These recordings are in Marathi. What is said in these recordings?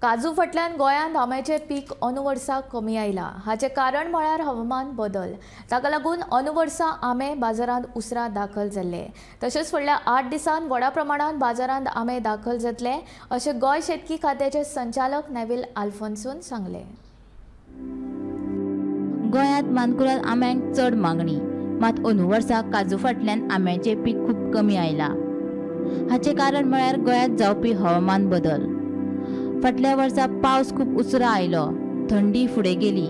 काजू फाटल्यान गोंयांत आंब्याचें पीक अंदू वर्सा कमी आयलां। हाचें कारण म्हळ्यार हवामान बदल। ताका लागून अंदू वर्सा आंबे बाजारांत उसरां दाखल जाल्ले। तशेंच फुडल्या 8 दिसांत व्हडा प्रमाणांत बाजारांत आंबे दाखल जातले अशें गोंय शेतकी खात्याचे संचालक नेविल आल्फोन्सून सांगले। गोंयांत मानकुराद आंब्यांक चड मागणी, मात अंदू वर्सा काजू फाटल्यान आंब्याचें पीक खूब कमी आयलां। हाचें कारण म्हळ्यार गोंयांत जावपी हवामान बदल। फाटल्या वर्सा पावस खूब उसरा आयलो, थंडी फुडें गेली,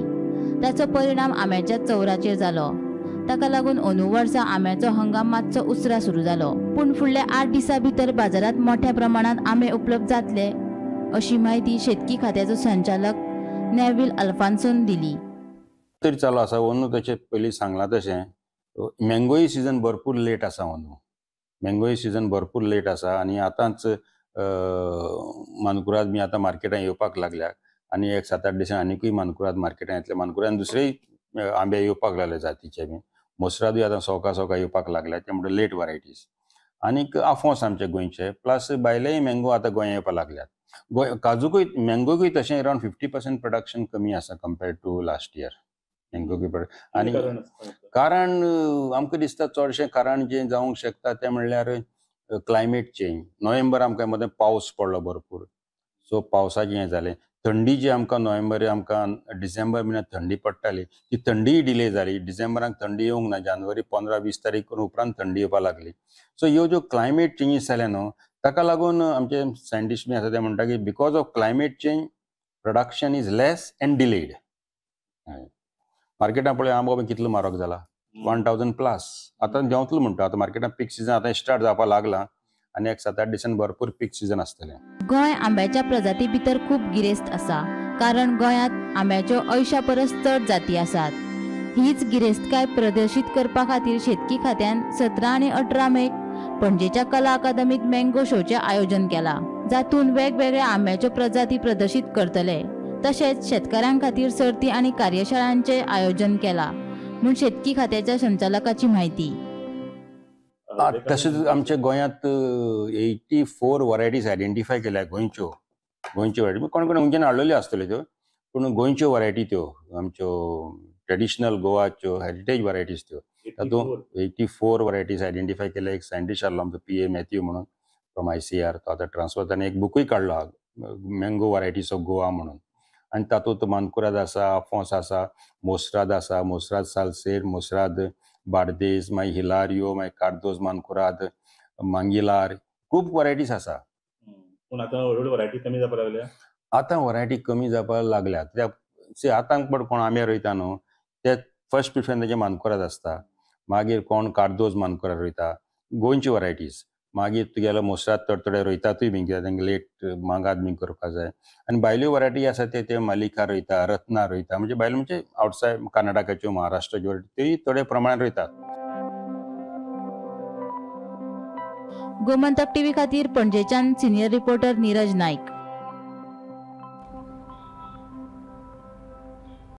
ताचो परिणाम आंब्याच्या चौराचेर जालो। ताका लागून अंदू वर्सा आंब्याचो हंगाम मातसो उसरा सुरू जालो। पूण फुडल्या 8 दिसां भितर बाजारांत मोठ्या प्रमाणांत आंबे उपलब्ध जातले अशी माहिती शेतकी खात्याचो संचालक नेविल आल्फोन्सून दिली। तरी चालू आसा अंदू तशें पयलीं सांगलां तशें मँगोय सीजन भरपूर लेट आसा। अंदू मँगोय सीजन भरपूर लेट आसा आनी आतांच मानकुराद बी आतां मार्केटांत येवपाक लागल्यात आनी एक 7-8 दिसां आनीकूय मानकुराद मार्केटांत येतले। मानकुराद दुसरेय आंबे येवपाक लागले जातीचे बी, मोसरादूय आतां सोका येवपाक लागल्यात, त्यामुळे लेट वरायटीज। आनीक आफोस आमचे गोंयचे प्लस भायलेय मँगो आतां गोंया येवपाक लागल्यात। गोंय काजूकूय मँगोकूय तशें अरावंड 50% प्रोडक्शन कमी आसा कंपेर्ड टू लास्ट इयर मँगोकूय। आनी कारण आमकां दिसता चडशें कारण जें जावंक शकता तें म्हणल्यार क्लायमेट चेंज। नोव्हेंबर आमकां मदें पावस पडलो भरपूर, सो पावसाचें हें जालें। थंडी जी आमकां नोव्हेंबर आमकां डिसेंबर म्हयन्यांत थंडी पडटाली ती थंडीय डिले जाली। डिसेंबराक थंडी येवंक ना, जानेवारी 15-20 तारीख उपरांत थंडी येवपाक लागली। सो ह्यो ज्यो क्लायमेट चेंजीस जाले न्हू, ताका लागून आमचे सायंटिस्ट बी आसा ते म्हणटा की because of climate change production is less end delayed. मार्केटांत पळय आंबो कितलो म्हारग जाला, 1000 प्लस। आतां देंवतलो म्हणटा, आतां मार्केटांत पीक सिजन आतां स्टार्ट जावपाक लागला आनी एक 7-8 दिसांनी भरपूर पीक सिजन आसतलें। गोंय आंब्याच्या प्रजाती भितर खूब गिरेस्त आसा, कारण गोंयांत आंब्याच्यो 80 परस चड जाती आसात। हीच गिरेस्तकाय प्रदर्शीत करपा खातीर शेतकी खात्यान 17 आनी 18 मेक पणजेच्या कला अकादमीत मँगो शोचें आयोजन केलां, जातूंत वेगवेगळ्या आंब्याच्यो प्रजाती प्रदर्शीत करतले। तशेंच शेतकाऱ्यां खातीर सर्ती आनी कार्यशाळांचें आयोजन केलां म्हूण शेतकी खात्याच्या संचालकाची म्हायती। तशेंच आमच्या गोंयांत 84 वरायटीज आयडेंटिफाय केल्या गोंयच्यो वरायटी। कोण खंयच्यान हाडलेल्यो आसतल्यो त्यो, पूण गोंयच्यो वरायटी त्यो आमच्यो ट्रेडिशनल गोवाच्यो हेरिटेज वरायटीज त्यो। तातूंत 84 वरायटीज आयडेंटिफाय केल्या। एक सायंटिस्ट आसलो आमचो PA मॅथ्यू म्हणून फ्रॉम ICR, तो आतां ट्रान्सफर जावन एक बुकूय काडलो मँगो वरायटीज ऑफ गोवा म्हणून। आनी तातूंत मानकुराद आसा, आफोस आसा, मोसराद आसा, मोसराद सालसेट, मोसराद बार्देस, मागीर हिलारियो, मागीर कार्दोज मानकुराद, मांगिलार, खूब वरायटीज आसा। पूण आतां हळूहळू वरायटी कमी जावपाक लागल्या। आतां वरायटी कमी जावपाक लागल्यात कित्याक आतां कोण आंबे रोयता न्हू, ते फर्स्ट प्रिफरन्स तेजे मानकुराद आसता, मागीर कोण कार्दोज मानकुराद रोयता, गोंयची वरायटीज। मागीर तुगेलो मोसराद थोडे त्योय बीन कित्याक तांकां लेट मागात बीन करपाक जाय। आनी भायल्यो वरायटी आसा ते मालिका रोयता, रत्ना रोयता, म्हणजे भायल्यो म्हणजे आवटसायड कर्नाटकाच्यो, महाराष्ट्राच्यो त्योय थोड्या प्रमाणांत रोयतात। गोमंतक टीव्ही खातीर पणजेच्यान सिनियर रिपोर्टर नीरज नाईक।